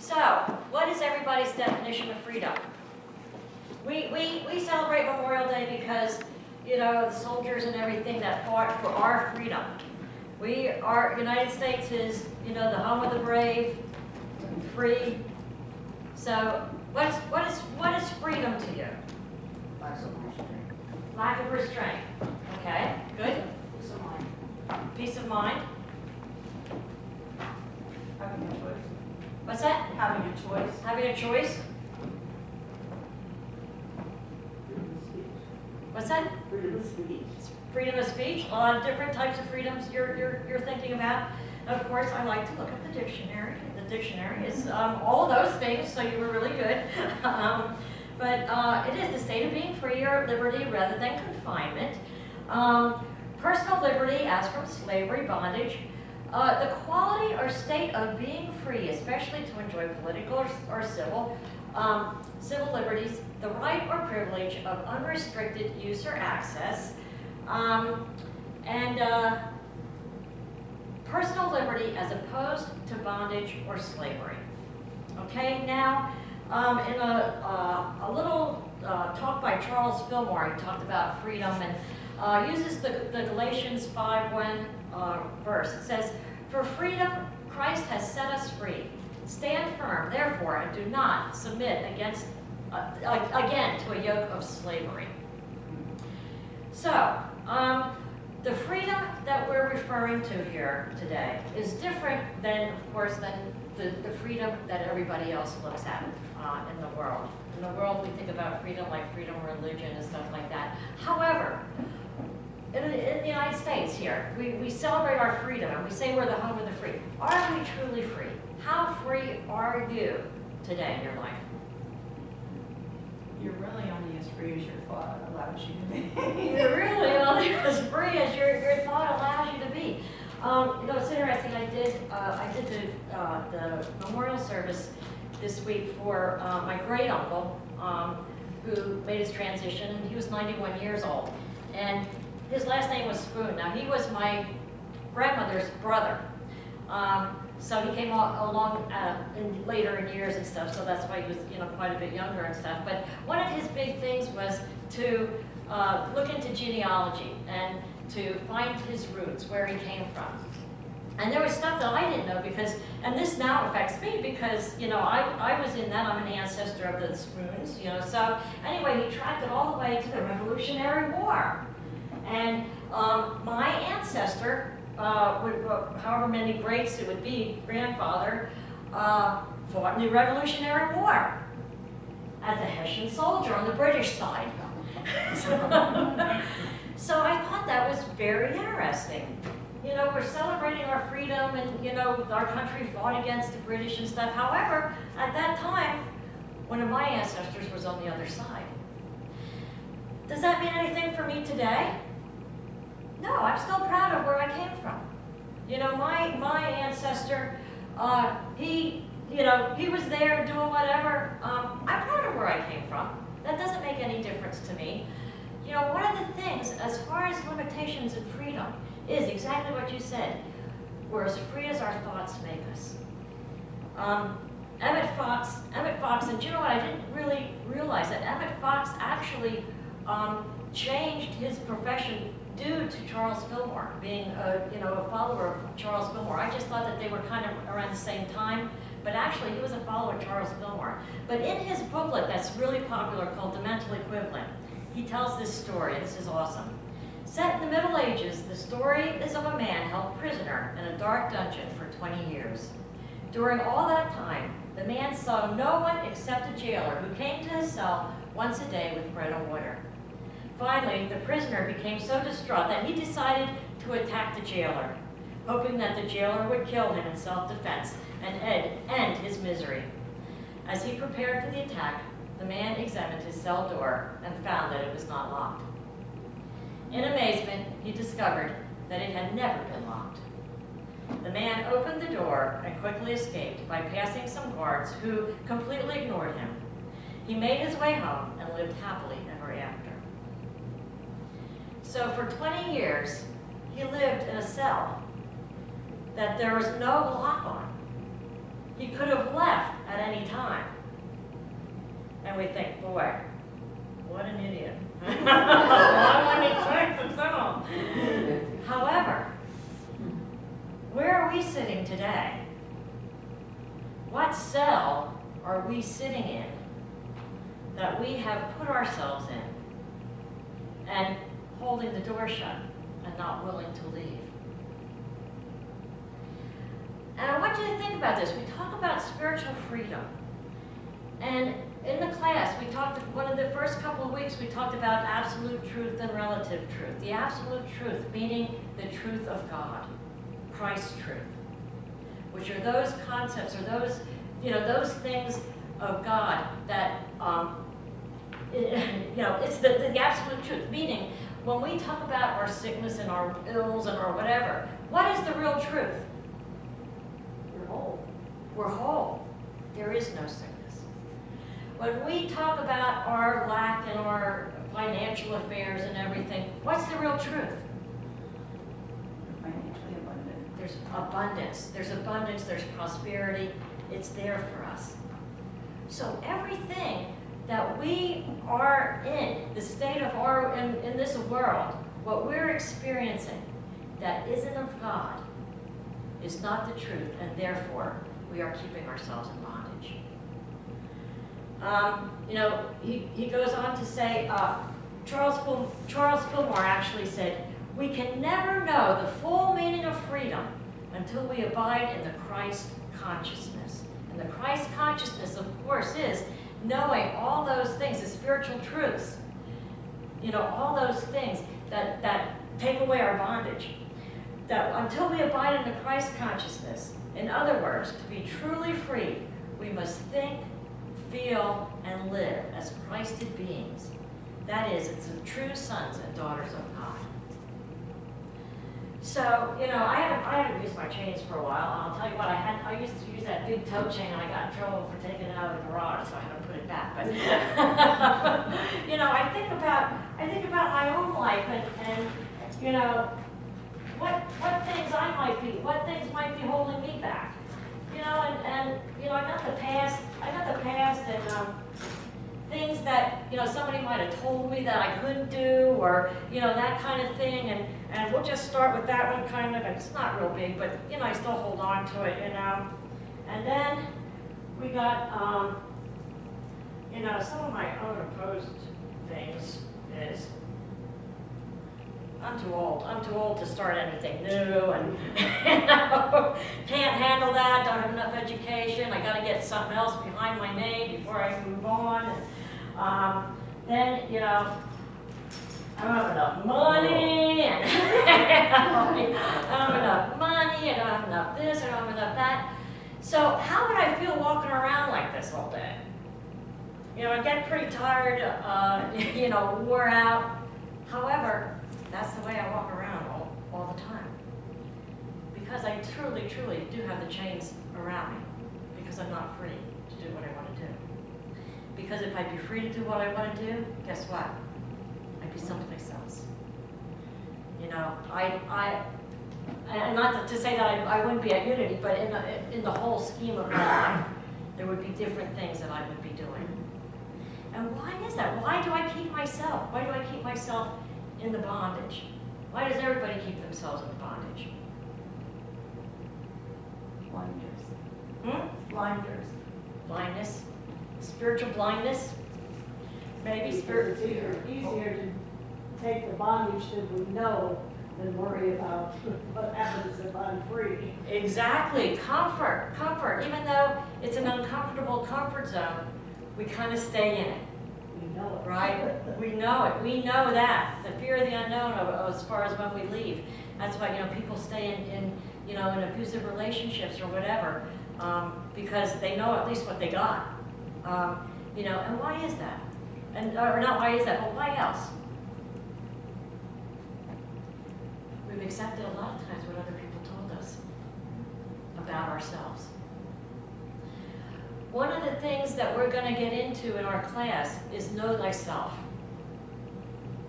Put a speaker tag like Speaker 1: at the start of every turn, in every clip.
Speaker 1: So, what is everybody's definition of freedom? We celebrate Memorial Day because, you know, the soldiers and everything that fought for our freedom. Our United States is, you know, the home of the brave, free. So, what is freedom to you?
Speaker 2: Lack of restraint.
Speaker 1: Lack of restraint. Okay, good.
Speaker 2: Peace of mind.
Speaker 1: Peace of mind.
Speaker 2: Having a choice.
Speaker 1: What's that?
Speaker 2: Having a choice.
Speaker 1: Having a choice.
Speaker 2: Freedom of speech.
Speaker 1: What's that?
Speaker 2: Freedom of speech.
Speaker 1: Freedom of speech. A lot of different types of freedoms you're thinking about. And of course, I like to look at the dictionary. The dictionary is all of those things, so you were really good. But it is the state of being free or liberty rather than confinement. Personal liberty, as from slavery, bondage. The quality or state of being free, especially to enjoy political or civil liberties, the right or privilege of unrestricted use or access, and personal liberty as opposed to bondage or slavery. Okay, now in a little talk by Charles Fillmore, he talked about freedom and uses the Galatians 5:1 verse. It says, "For freedom Christ has set us free. Stand firm, therefore, and do not submit again to a yoke of slavery." So, the freedom that we're referring to here today is different than, of course, than the freedom that everybody else looks at in the world. In the world, we think about freedom like freedom of religion and stuff like that. However, in the United States here, we celebrate our freedom and we say we're the home of the free. Are we truly free? How free are you today in your life?
Speaker 2: You're really only as free as your thought allows you to be.
Speaker 1: You're really only as free as your thought allows you to be. You know, it's interesting. I did the memorial service this week for my great uncle who made his transition, and he was 91 years old, and his last name was Spoon. Now he was my grandmother's brother, so he came along later in years and stuff. So that's why he was, you know, quite a bit younger and stuff. But one of his big things was to look into genealogy and to find his roots, where he came from. And there was stuff that I didn't know because, and this now affects me because, you know, I was in that. I'm an ancestor of the Spoons, you know. So anyway, he tracked it all the way to the Revolutionary War. And my ancestor, however many greats it would be, grandfather, fought in the Revolutionary War as a Hessian soldier on the British side. So I thought that was very interesting. You know, we're celebrating our freedom and, you know, our country fought against the British and stuff. However, at that time, one of my ancestors was on the other side. Does that mean anything for me today? No, I'm still proud of where I came from. You know, my ancestor, he was there doing whatever. I'm proud of where I came from. That doesn't make any difference to me. You know, one of the things, as far as limitations and freedom, is exactly what you said. We're as free as our thoughts make us. Emmett Fox, and you know what, I didn't really realize that Emmett Fox actually changed his profession due to Charles Fillmore, being a follower of Charles Fillmore. I just thought that they were kind of around the same time, but actually he was a follower of Charles Fillmore. But in his booklet that's really popular called The Mental Equivalent, he tells this story. This is awesome. Set in the Middle Ages, the story is of a man held prisoner in a dark dungeon for 20 years. During all that time, the man saw no one except a jailer who came to his cell once a day with bread and water. Finally, the prisoner became so distraught that he decided to attack the jailer, hoping that the jailer would kill him in self-defense and end his misery. As he prepared for the attack, the man examined his cell door and found that it was not locked. In amazement, he discovered that it had never been locked. The man opened the door and quickly escaped by passing some guards who completely ignored him. He made his way home and lived happily ever after. So for 20 years, he lived in a cell that there was no lock on. He could have left at any time. And we think, boy, what an idiot. Why would he check the cell? However, where are we sitting today? What cell are we sitting in that we have put ourselves in and holding the door shut and not willing to leave? And I want you to think about this. We talk about spiritual freedom. And in the class, we talked, one of the first couple of weeks, we talked about absolute truth and relative truth. The absolute truth, meaning the truth of God, Christ's truth, which are those concepts or those, those things of God that, it's the absolute truth. Meaning, when we talk about our sickness and our ills and our whatever, what is the real truth?
Speaker 2: We're whole.
Speaker 1: We're whole. There is no sickness. When we talk about our lack and our financial affairs and everything, what's the real truth?
Speaker 2: We're financially abundant.
Speaker 1: There's abundance. There's abundance. There's prosperity. It's there for us. So everything that we are in, the state of our, in this world, what we're experiencing that isn't of God is not the truth, and therefore we are keeping ourselves in bondage. He goes on to say, Charles Fillmore actually said, we can never know the full meaning of freedom until we abide in the Christ consciousness. And the Christ consciousness, of course, is knowing all those things, the spiritual truths, all those things that take away our bondage. That until we abide in the Christ consciousness, in other words, to be truly free, we must think, feel, and live as Christed beings. That is, it's the true sons and daughters of God. So, I haven't used my chains for a while. I'll tell you what, I used to use that big toe chain, and I got in trouble for taking it out of the garage, so I had to put it back. But, I think about my own life, and what things what things might be holding me back. I got the past and things that, somebody might have told me that I couldn't do, or, that kind of thing, and we'll just start with that one kind of, and it's not real big, but, I still hold on to it, And then we got, some of my own opposed things is, I'm too old. I'm too old to start anything new, and can't handle that. Don't have enough education. I got to get something else behind my name before I move on. And, then I don't have enough money, and I don't have enough money. I don't have enough this. I don't have enough that. So how would I feel walking around like this all day? I get pretty tired. Wore out. However, that's the way I walk around all the time. Because I truly, truly do have the chains around me. Because I'm not free to do what I want to do. Because if I'd be free to do what I want to do, guess what? I'd be someplace else. And not to say that I wouldn't be at Unity, but in the whole scheme of my life, there would be different things that I would be doing. And why is that? Why do I keep myself? Why do I keep myself in the bondage? Why does everybody keep themselves in the bondage?
Speaker 2: Blinders. Blinders.
Speaker 1: Blindness? Spiritual blindness? Maybe
Speaker 3: It's easier to take the bondage that we know than worry about what happens if I'm free.
Speaker 1: Exactly. Comfort. Even though it's an uncomfortable comfort zone, we kind of stay in it.
Speaker 3: We know it.
Speaker 1: Right? We know it. We know that. The fear of the unknown as far as when we leave. That's why, people stay in abusive relationships or whatever, because they know at least what they got. And why is that? Or not why is that, but why else? We've accepted a lot of times what other people told us about ourselves. One of the things that we're going to get into in our class is know thyself.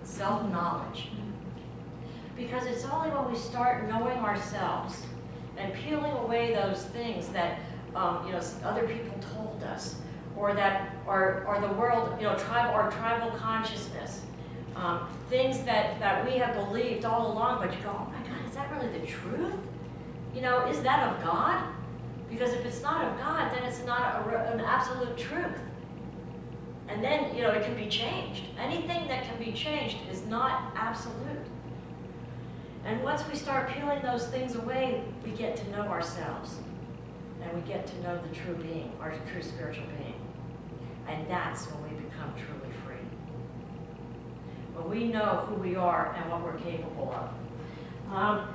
Speaker 1: Self-knowledge. Because it's only when we start knowing ourselves and peeling away those things that other people told us, or that, or the world, tribal consciousness, things that we have believed all along, but you go, oh my God, is that really the truth? Is that of God? Because if it's not of God, then it's not an absolute truth. And then, it can be changed. Anything that can be changed is not absolute. And once we start peeling those things away, we get to know ourselves. And we get to know the true being, our true spiritual being. And that's when we become truly free. When we know who we are and what we're capable of.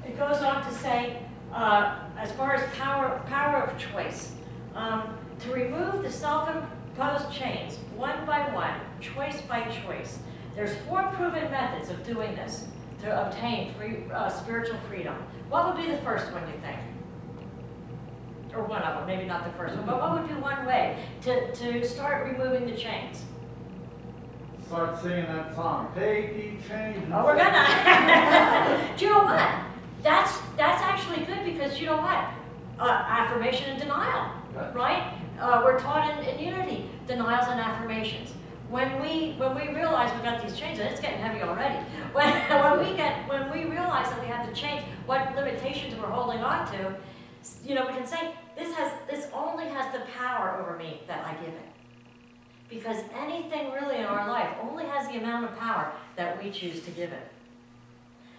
Speaker 1: It goes on to say, as far as power of choice, to remove the self-imposed chains, one by one, choice by choice. There's 4 proven methods of doing this to obtain spiritual freedom. What would be the first one, you think? Or one of them, maybe not the first one, but what would be one way to start removing the chains?
Speaker 4: Start singing that song, take ye chains.
Speaker 1: Oh, we're gonna. Do you know what? That's actually good, because you know what? Affirmation and denial, right? We're taught in unity, denials and affirmations. When we realize we got these chains, and it's getting heavy already. When we realize that we have the chains, what limitations we're holding on to, we can say this only has the power over me that I give it. Because anything really in our life only has the amount of power that we choose to give it.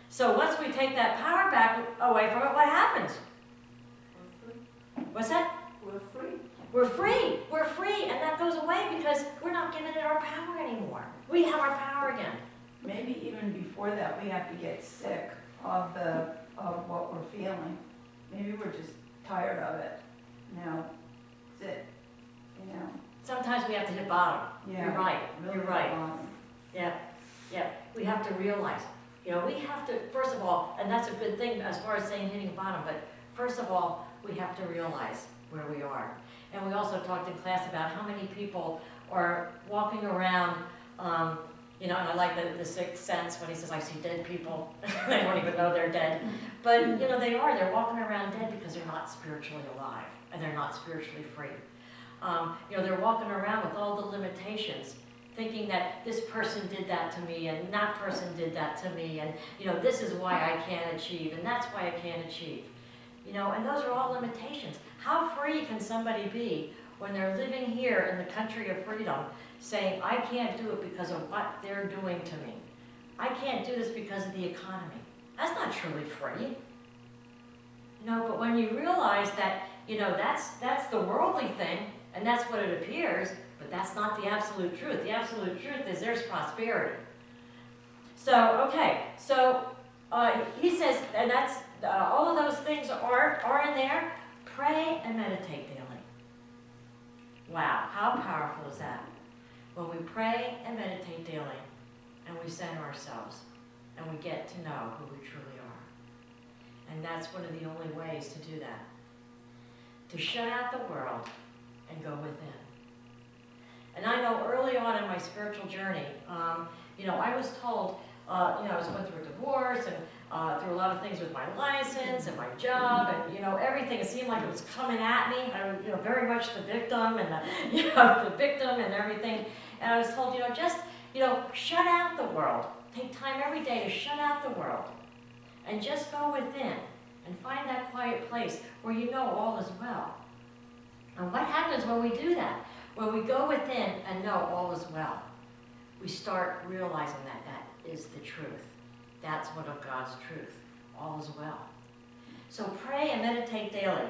Speaker 1: So once we take that power back away from it, what happens?
Speaker 2: We're free.
Speaker 1: What's that?
Speaker 2: We're free.
Speaker 1: We're free. We're free, and that goes away because we're not giving it our power anymore. We have our power again.
Speaker 2: Maybe even before that, we have to get sick of what we're feeling. Maybe we're just tired of it. That's it.
Speaker 1: Sometimes we have to hit bottom.
Speaker 2: Yeah.
Speaker 1: You're right.
Speaker 2: Really
Speaker 1: You're right.
Speaker 2: bottom.
Speaker 1: Yeah. We have to realize. We have to, first of all, and that's a good thing as far as saying hitting bottom, but first of all, we have to realize where we are. And we also talked in class about how many people are walking around, and I like the Sixth Sense when he says, I see dead people. They don't even know they're dead. But, they're walking around dead because they're not spiritually alive, and they're not spiritually free. They're walking around with all the limitations, thinking that this person did that to me, and that person did that to me, and, this is why I can't achieve, and that's why I can't achieve. And those are all limitations. How free can somebody be when they're living here in the country of freedom, saying, I can't do it because of what they're doing to me. I can't do this because of the economy. That's not truly free. But when you realize that, that's the worldly thing, and that's what it appears, but that's not the absolute truth. The absolute truth is there's prosperity. So, okay, he says, and that's, all of those things are in there. Pray and meditate daily. Wow, how powerful is that? When we pray and meditate daily, and we center ourselves, and we get to know who we truly are. And that's one of the only ways to do that. To shut out the world and go within. And I know early on in my spiritual journey, I was told, I was going through a divorce and through a lot of things with my license and my job and, everything. It seemed like it was coming at me. I was, very much the victim and the victim and everything. And I was told, just, shut out the world. Take time every day to shut out the world and just go within and find that quiet place where all is well. And what happens when we do that? When we go within and know all is well, we start realizing that that is the truth. That's one of God's truth. All is well. So pray and meditate daily.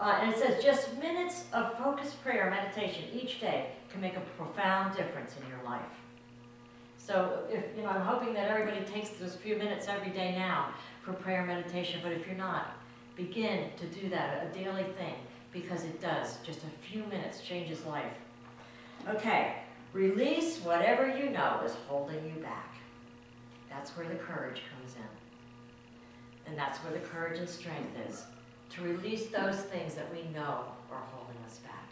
Speaker 1: And it says just minutes of focused prayer and meditation each day can make a profound difference in your life. So if I'm hoping that everybody takes those few minutes every day now for prayer and meditation, but if you're not, begin to do that, a daily thing, because it does. Just a few minutes changes life. Okay, release whatever you know is holding you back. That's where the courage comes in. And that's where the courage and strength is, to release those things that we know are holding us back.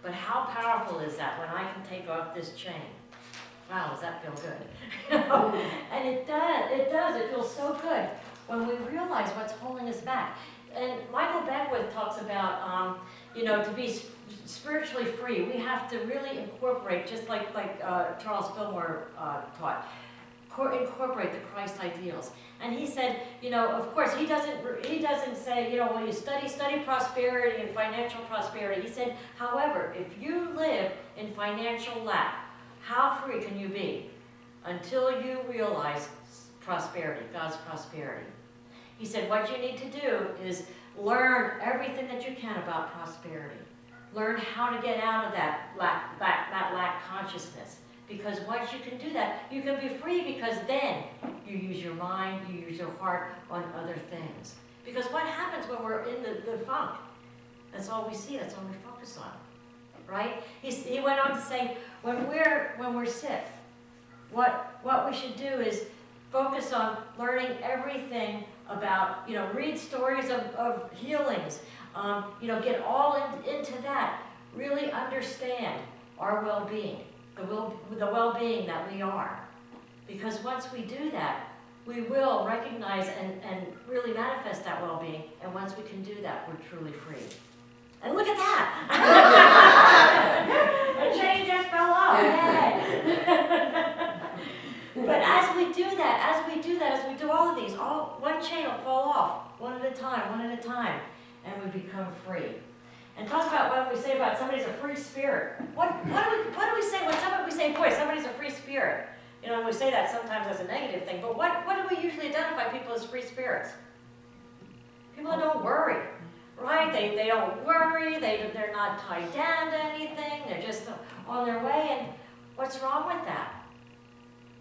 Speaker 1: But how powerful is that when I can take off this chain? Wow, does that feel good? And it does, it feels so good when we realize what's holding us back. and Michael Beckwith talks about, you know, to be spiritually free, we have to really incorporate, just like Charles Fillmore taught, incorporate the Christ ideals. And he said, you know, of course, he doesn't say, you know, when you study prosperity and financial prosperity. He said, however, if you live in financial lack, how free can you be until you realize prosperity, God's prosperity? He said, what you need to do is learn everything that you can about prosperity. Learn how to get out of that lack consciousness. Because once you can do that, you can be free, because then you use your mind, you use your heart on other things. Because what happens when we're in the funk? That's all we see, that's all we focus on, right? He went on to say, when we're sick, what we should do is focus on learning everything about, you know, read stories of healings, you know, get all into that, really understand our well-being, the well-being that we are. Because once we do that, we will recognize and really manifest that well-being, and once we can do that, we're truly free. And look at that! A chain just fell off, yay! But as we do that, as we do all of these, one chain will fall off, one at a time, and we become free. And talk about what we say about somebody's a free spirit. What do we say when we say, boy, somebody's a free spirit? You know, we say that sometimes as a negative thing, but what do we usually identify people as free spirits? People that don't worry, right? They don't worry, they're not tied down to anything, they're just on their way, and what's wrong with that?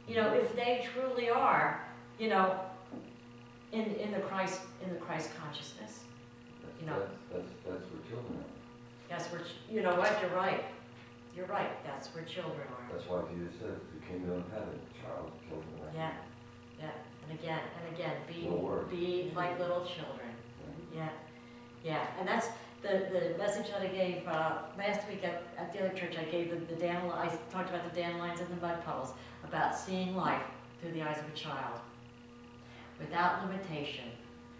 Speaker 1: You know, if they truly are, you know, in the Christ consciousness. You know,
Speaker 5: that's where children are.
Speaker 1: That's where, you know what, you're right. You're right, that's where children are.
Speaker 5: That's why Jesus says, the kingdom of heaven, child, children are.
Speaker 1: Yeah, and again, be like little children. Yeah, and that's the message that I gave last week at the other church. I gave I talked about the dandelions and the mud puddles, about seeing life through the eyes of a child, without limitation,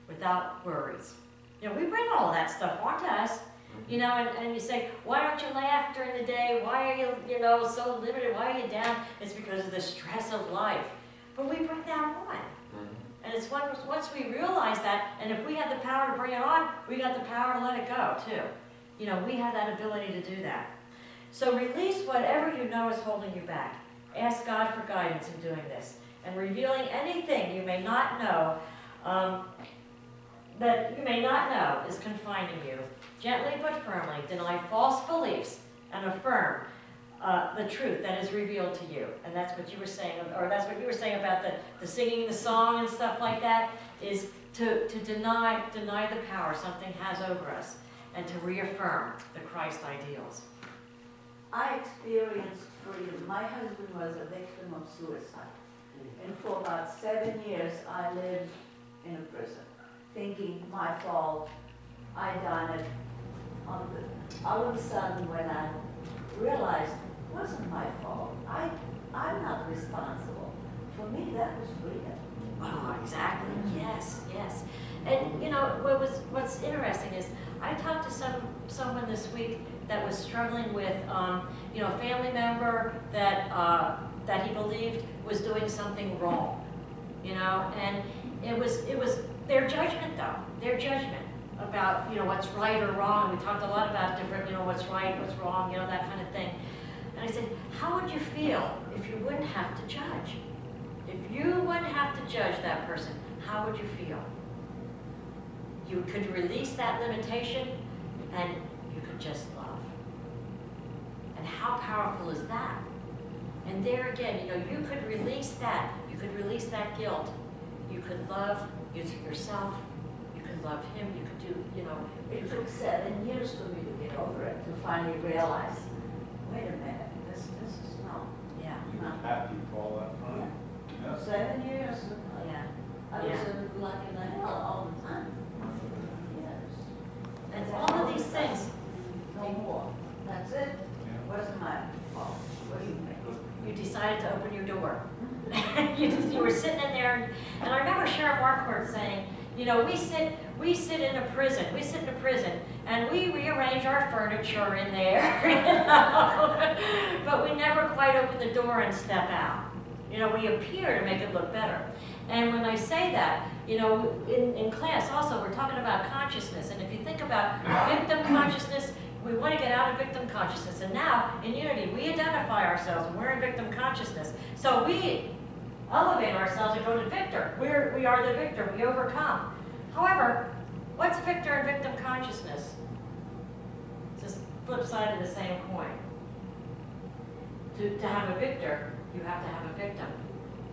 Speaker 1: without worries. You know, we bring all of that stuff onto us, you know, and you say, why don't you laugh during the day? Why are you, you know, so limited? Why are you down? It's because of the stress of life. But we bring that on. And it's once we realize that, and if we have the power to bring it on, we got the power to let it go, too. You know, we have that ability to do that. So release whatever you know is holding you back. Ask God for guidance in doing this. And revealing anything you may not know, is confining you. Gently but firmly deny false beliefs and affirm the truth that is revealed to you. And that's what you were saying, or that's what you were saying about the singing the song and stuff like that, is to deny the power something has over us, and to reaffirm the Christ ideals.
Speaker 2: I experienced freedom. My husband was a victim of suicide. And for about 7 years, I lived in a prison, thinking my fault, I done it. All of a sudden, when I realized it wasn't my fault, I'm not responsible. For me, that was freedom.
Speaker 1: Oh, exactly. Yes. And you know, what's interesting is I talked to someone this week that was struggling with, you know, a family member that he believed was doing something wrong, you know, and it was their judgment, though, their judgment about, you know, what's right or wrong. We talked a lot about different, you know, what's right, what's wrong, you know, that kind of thing. And I said, how would you feel if you wouldn't have to judge? If you wouldn't have to judge that person, how would you feel? You could release that limitation, and you could just love. And how powerful is that? And there again, you know, you could release that. You could release that guilt. You could love yourself. You could love him. You could do, you know.
Speaker 2: It took 7 years for me to get over it, to finally realize, wait a minute, this is no.
Speaker 1: Yeah.
Speaker 4: You were happy for all that time. Yeah.
Speaker 2: 7 years.
Speaker 1: Yeah.
Speaker 2: I was like in the hell all the time. Yes.
Speaker 1: And all of these things,
Speaker 2: No more. That's it. Wasn't my fault. What do you think?
Speaker 1: you decided to open your door. You were sitting in there, and I remember Sharon Marquardt saying, You know, we sit in a prison, and we rearrange our furniture in there, you know? But we never quite open the door and step out. You know, we appear to make it look better. And when I say that, you know, in class also, we're talking about consciousness. And if you think about victim consciousness, we want to get out of victim consciousness. And now, in Unity, we identify ourselves and we're in victim consciousness. So we elevate ourselves and go to victor. We are the victor. We overcome. However, what's victor and victim consciousness? It's just flip side of the same coin. To have a victor, you have to have a victim.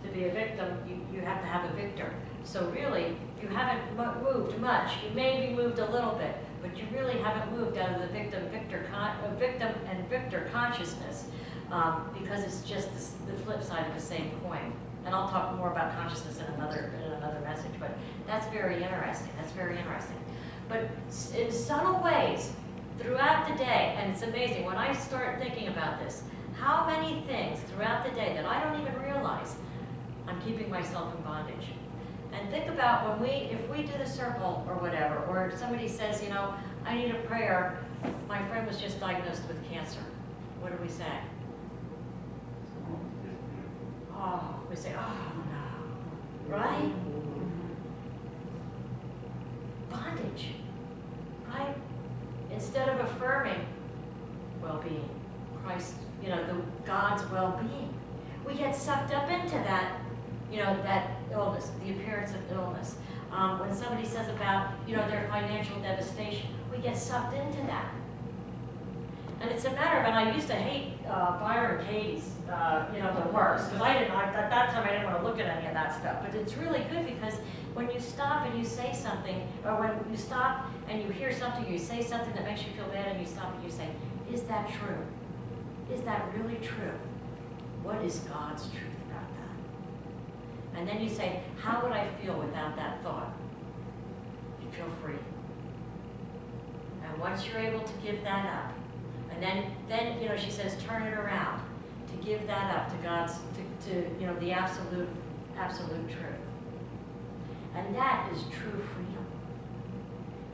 Speaker 1: To be a victim, you have to have a victor. So really, you haven't moved much. You maybe moved a little bit, but you really haven't moved out of the victim and victor consciousness, because it's just the flip side of the same coin. And I'll talk more about consciousness in another message, but that's very interesting. That's very interesting. But in subtle ways, throughout the day, and it's amazing, when I start thinking about this, how many things throughout the day that I don't even realize I'm keeping myself in bondage. And think about if we do the circle or whatever, or somebody says, you know, I need a prayer, my friend was just diagnosed with cancer. What do we say? Oh, we say, oh no, right? Bondage, right? Instead of affirming well-being, Christ, you know, God's well-being, we get sucked up into that, you know, that illness, the appearance of illness. When somebody says about, you know, their financial devastation, we get sucked into that. And it's a matter of, and I used to hate Byron Katie's, you know, the worst, because at that time I didn't want to look at any of that stuff. But it's really good because when you stop and you say something, or when you stop and you hear something, you say something that makes you feel bad, and you stop and you say, is that true? Is that really true? What is God's truth about that? And then you say, how would I feel without that thought? You feel free. And once you're able to give that up, and then you know, she says, turn it around, to give that up to God's, to you know, the absolute truth. And that is true freedom,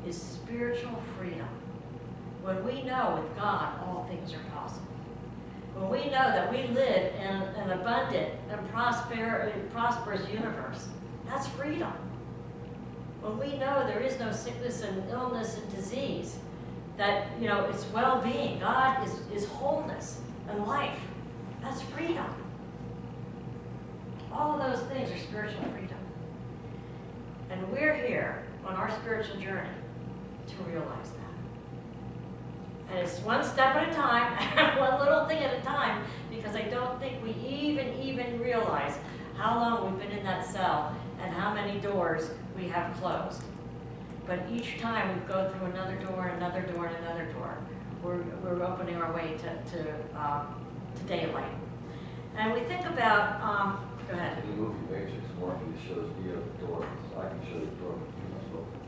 Speaker 1: is spiritual freedom. When we know with God all things are possible. When we know that we live in an abundant and prosperous universe, that's freedom. When we know there is no sickness and illness and disease, that, you know, it's well-being, God is wholeness and life, that's freedom. All of those things are spiritual freedom. And we're here on our spiritual journey to realize that. And it's one step at a time, one little thing at a time, because I don't think we even realize how long we've been in that cell and how many doors we have closed. But each time we go through another door, another door, and another door, we're opening our way to daylight. And we think about, go ahead.
Speaker 5: In the movie Matrix, Morpheus shows Neo the door, so I can show the door, but you must open.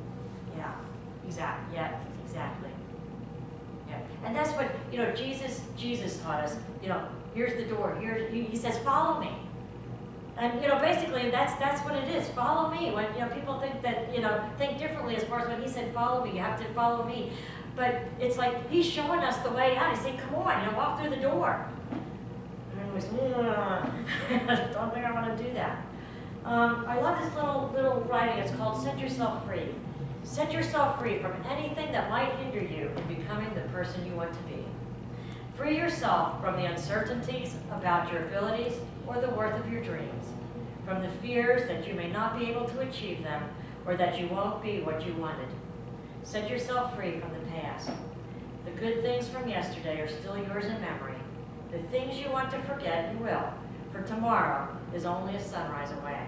Speaker 1: Yeah, exactly. Yeah, exactly. Yeah, and that's what, you know, Jesus taught us. You know, here's the door. He says, follow me. And, you know, basically that's what it is. Follow me. When, you know, people think that, you know, think differently as far as when he said follow me, you have to follow me. But it's like he's showing us the way out. He's saying, come on, you know, walk through the door. And we say, don't think I want to do that. I love this little writing. It's called Set Yourself Free. Set yourself free from anything that might hinder you in becoming the person you want to be. Free yourself from the uncertainties about your abilities or the worth of your dreams, from the fears that you may not be able to achieve them or that you won't be what you wanted. Set yourself free from the past. The good things from yesterday are still yours in memory. The things you want to forget, you will, for tomorrow is only a sunrise away.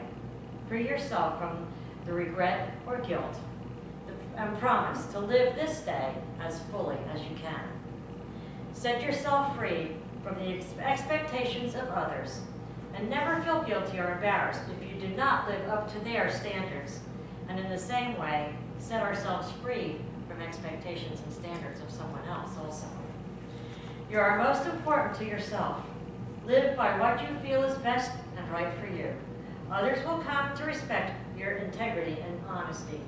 Speaker 1: Free yourself from the regret or guilt and promise to live this day as fully as you can. Set yourself free from the expectations of others and never feel guilty or embarrassed if you do not live up to their standards. And in the same way, set ourselves free from expectations and standards of someone else also. You are most important to yourself. Live by what you feel is best and right for you. Others will come to respect your integrity and honesty.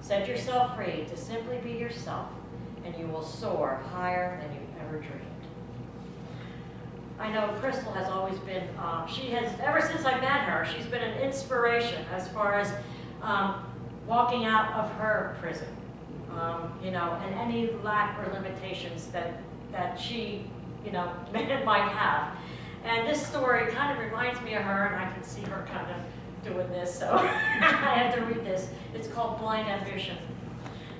Speaker 1: Set yourself free to simply be yourself, and you will soar higher than you ever dreamed. I know Crystal has always been, ever since I met her, she's been an inspiration as far as walking out of her prison, and any lack or limitations that she, might have. And this story kind of reminds me of her, and I can see her kind of doing this, so I have to read this. It's called Blind Ambition.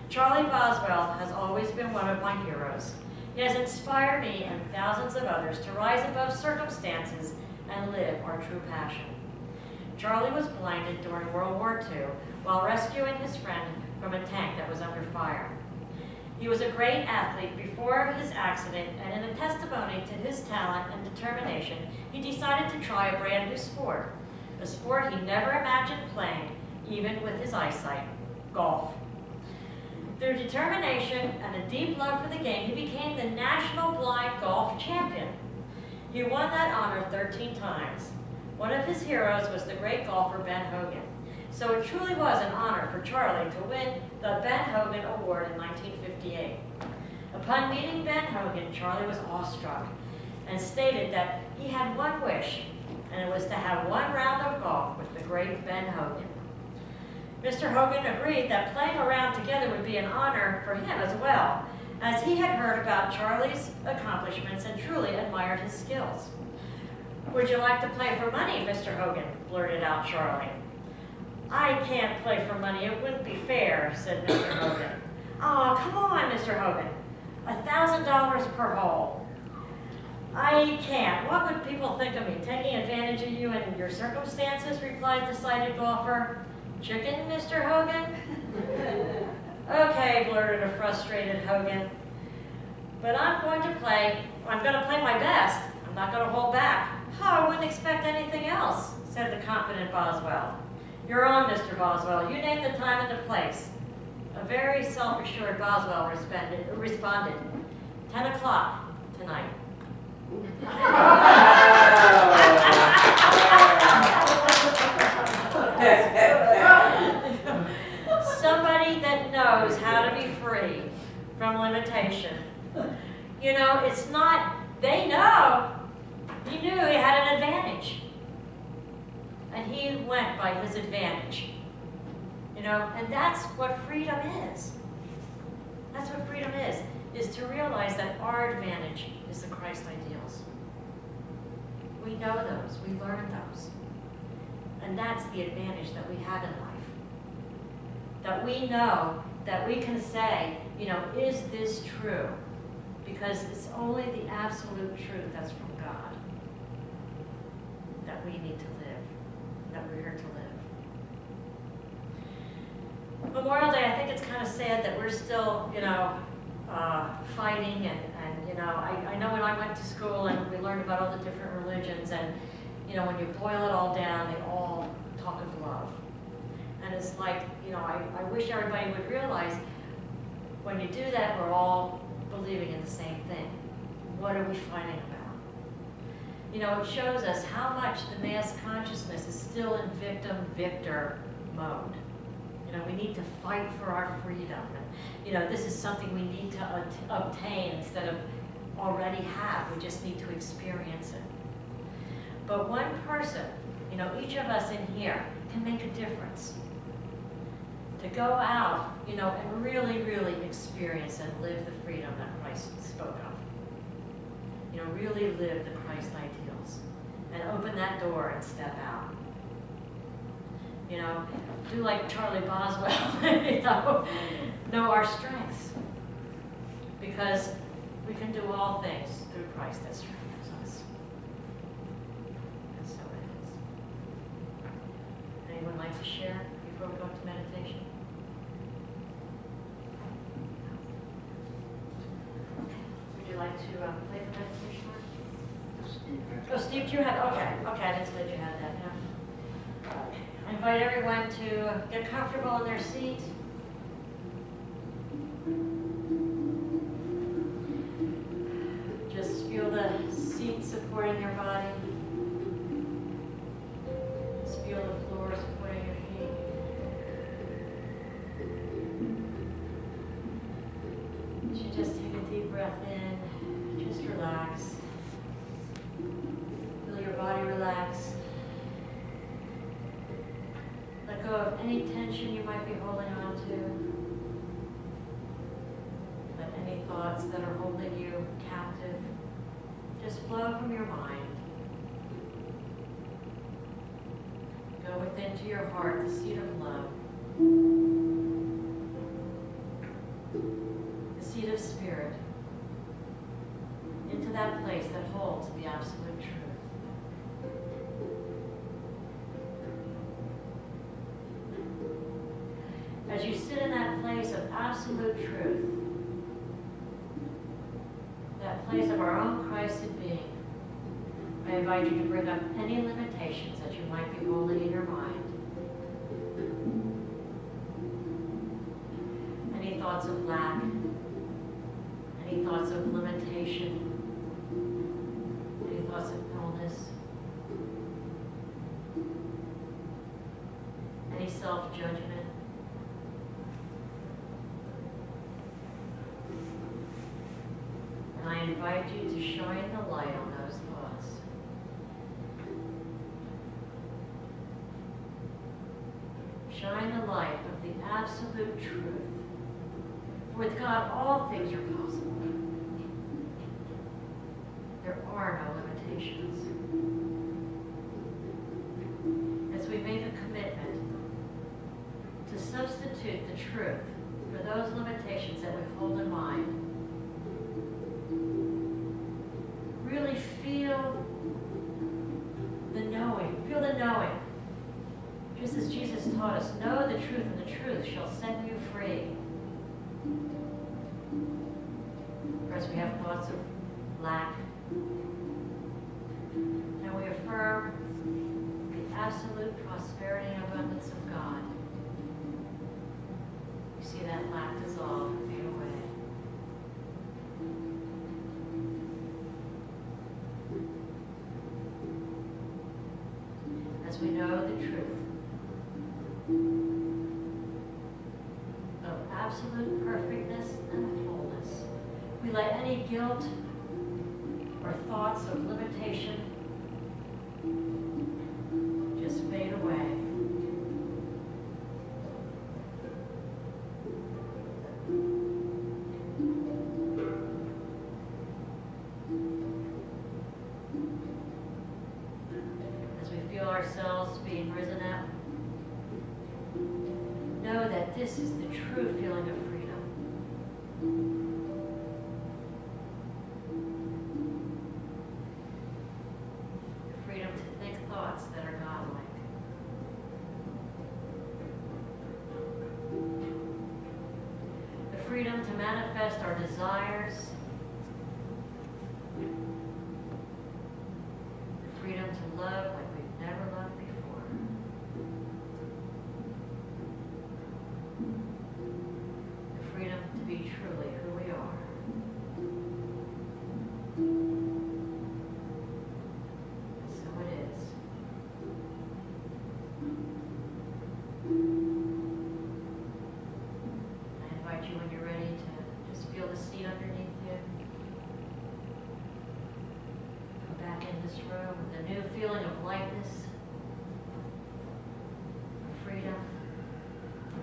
Speaker 1: Charlie Boswell has always been one of my heroes. He has inspired me and thousands of others to rise above circumstances and live our true passion. Charlie was blinded during World War II while rescuing his friend from a tank that was under fire. He was a great athlete before his accident, and in a testimony to his talent and determination, he decided to try a brand new sport, a sport he never imagined playing, even with his eyesight, golf. Through determination and a deep love for the game, he became the national blind golf champion. He won that honor 13 times. One of his heroes was the great golfer Ben Hogan. So it truly was an honor for Charlie to win the Ben Hogan Award in 1958. Upon meeting Ben Hogan, Charlie was awestruck and stated that he had one wish, and it was to have one round of golf with the great Ben Hogan. Mr. Hogan agreed that playing a round together would be an honor for him as well, as he had heard about Charlie's accomplishments and truly admired his skills. "Would you like to play for money, Mr. Hogan?" blurted out Charlie. "I can't play for money, it wouldn't be fair," said Mr. Hogan. "Oh, come on, Mr. Hogan, $1,000 per hole." "I can't. What would people think of me, taking advantage of you and your circumstances?" replied the sighted golfer. "Chicken, Mr. Hogan?" "Okay," blurted a frustrated Hogan. "But I'm going to play my best. I'm not going to hold back." "Oh, I wouldn't expect anything else," said the confident Boswell. "You're on, Mr. Boswell. You name the time and the place." A very self-assured Boswell responded, 10 o'clock tonight. Somebody that knows how to be free from limitation. It's not, they know. He knew he had an advantage. And he went by his advantage. And that's what freedom is. That's what freedom is to realize that our advantage is the Christ ideals. We know those, we learn those. And that's the advantage that we have in life. That we know, that we can say, is this true? Because it's only the absolute truth that's from God that we need to live, that we're here to live. Memorial Day, I think it's kind of sad that we're still, fighting and I know when I went to school and we learned about all the different religions and, when you boil it all down, they all talk of love. And it's like, I wish everybody would realize when you do that, we're all believing in the same thing. What are we fighting about? It shows us how much the mass consciousness is still in victim-victor mode. We need to fight for our freedom. And, this is something we need to obtain instead of already have. We just need to experience it. But one person, each of us in here can make a difference. To go out, and really, really experience and live the freedom that Christ spoke of. Really live the Christ ideals. And open that door and step out. Do like Charlie Boswell, know our strengths. Because we can do all things through Christ that strengthens us. And so it is. Anyone like to share before we go into meditation? Would you like to play the meditation? Oh, Steve, do you have, okay, I didn't say you had that, yeah. I invite everyone to get comfortable in their seat. Just feel the seat supporting your body. Just feel the floor supporting your feet. breath in, just relax. Feel your body relax. Let go of any tension you might be holding on to. Let any thoughts that are holding you captive just flow from your mind. Go within to your heart, the seat of love. The seat of spirit. Into that place that holds the absolute truth. As you sit in that place of absolute truth, that place of our own Christed being, I invite you to bring up any limitations that you might be holding in your mind. Any thoughts of lack, any thoughts of limitation, any thoughts of illness, any self-judgment. And I invite you to shine the light on those thoughts. Shine the light of the absolute truth. For with God, all things are possible. There are no limitations. As we make a commitment to substitute the truth for those limitations that we hold in mind, really feel the knowing. Feel the knowing. Just as Jesus taught us, know the truth and the truth shall set you free. For as we have thoughts of lack, and we affirm the absolute prosperity and abundance of God, you see that lack dissolve and fade away. As we know the truth of absolute perfectness and wholeness, we let any guilt or thoughts of limitation just fade away. As we feel ourselves being risen up, know that this is the true feeling of freedom. The freedom to think thoughts that are godlike. The freedom to manifest our desires. The freedom to love like we've never loved before. The freedom to be truly who we are. So it is. I invite you when you're ready to just feel the seat underneath you. Come back in this room with a new feeling of lightness, of freedom,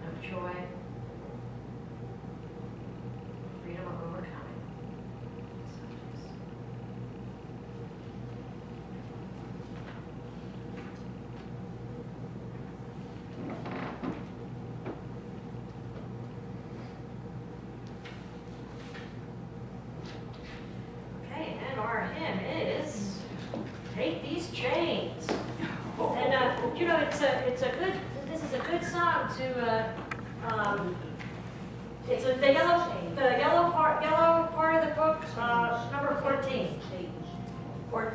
Speaker 1: of joy, freedom of overcoming. Okay, and our hymn is "Take These Chains." And you know, it's a good. This is a good song to. It's the yellow part of the book, number 14. Or